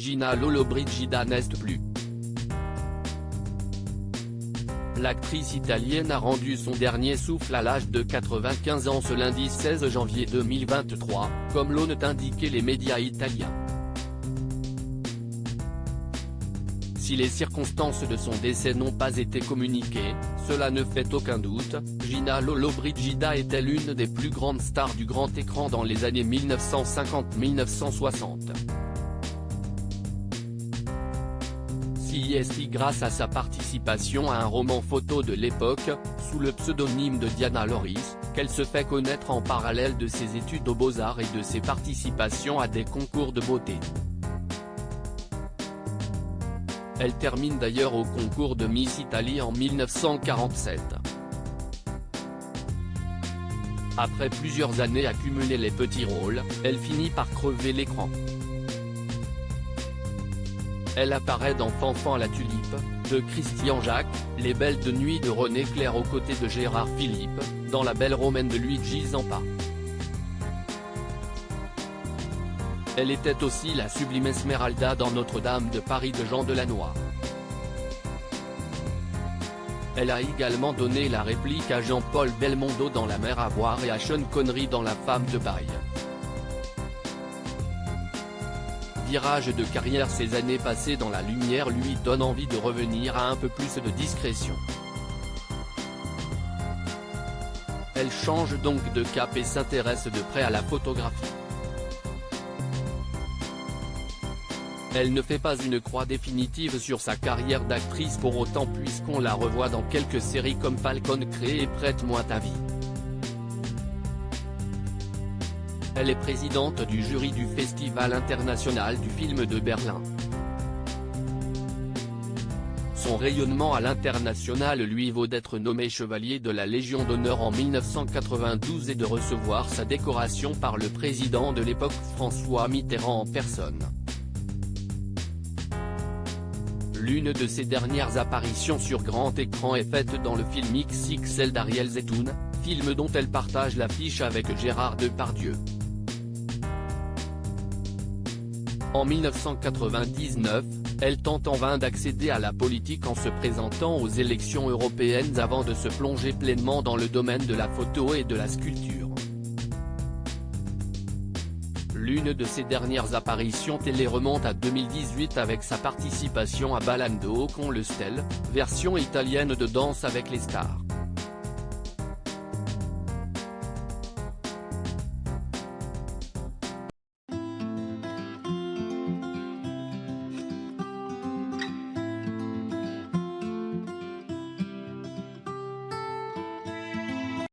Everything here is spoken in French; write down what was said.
Gina Lollobrigida n'est plus. L'actrice italienne a rendu son dernier souffle à l'âge de 95 ans ce lundi 16 janvier 2023, comme l'ont indiqué les médias italiens. Si les circonstances de son décès n'ont pas été communiquées, cela ne fait aucun doute, Gina Lollobrigida était l'une des plus grandes stars du grand écran dans les années 1950-1960. C'est grâce à sa participation à un roman photo de l'époque, sous le pseudonyme de Diana Loris, qu'elle se fait connaître en parallèle de ses études aux Beaux-Arts et de ses participations à des concours de beauté. Elle termine d'ailleurs au concours de Miss Italie en 1947. Après plusieurs années à cumuler les petits rôles, elle finit par crever l'écran. Elle apparaît dans Fanfan la Tulipe, de Christian Jacques, Les Belles de Nuit de René Clair aux côtés de Gérard Philippe, dans La Belle Romaine de Luigi Zampa. Elle était aussi la sublime Esmeralda dans Notre-Dame de Paris de Jean Delannoy. Elle a également donné la réplique à Jean-Paul Belmondo dans La Mer à boire et à Sean Connery dans La Femme de paille. Virage de carrière, ces années passées dans la lumière lui donnent envie de revenir à un peu plus de discrétion. Elle change donc de cap et s'intéresse de près à la photographie. Elle ne fait pas une croix définitive sur sa carrière d'actrice pour autant, puisqu'on la revoit dans quelques séries comme Falcon Crest et Prête-moi ta vie. Elle est présidente du jury du Festival international du film de Berlin. Son rayonnement à l'international lui vaut d'être nommé chevalier de la Légion d'honneur en 1992 et de recevoir sa décoration par le président de l'époque François Mitterrand en personne. L'une de ses dernières apparitions sur grand écran est faite dans le film XXL d'Ariel Zetoun, film dont elle partage l'affiche avec Gérard Depardieu. En 1999, elle tente en vain d'accéder à la politique en se présentant aux élections européennes avant de se plonger pleinement dans le domaine de la photo et de la sculpture. L'une de ses dernières apparitions télé remonte à 2018 avec sa participation à Ballando con le Stel, version italienne de Danse avec les stars.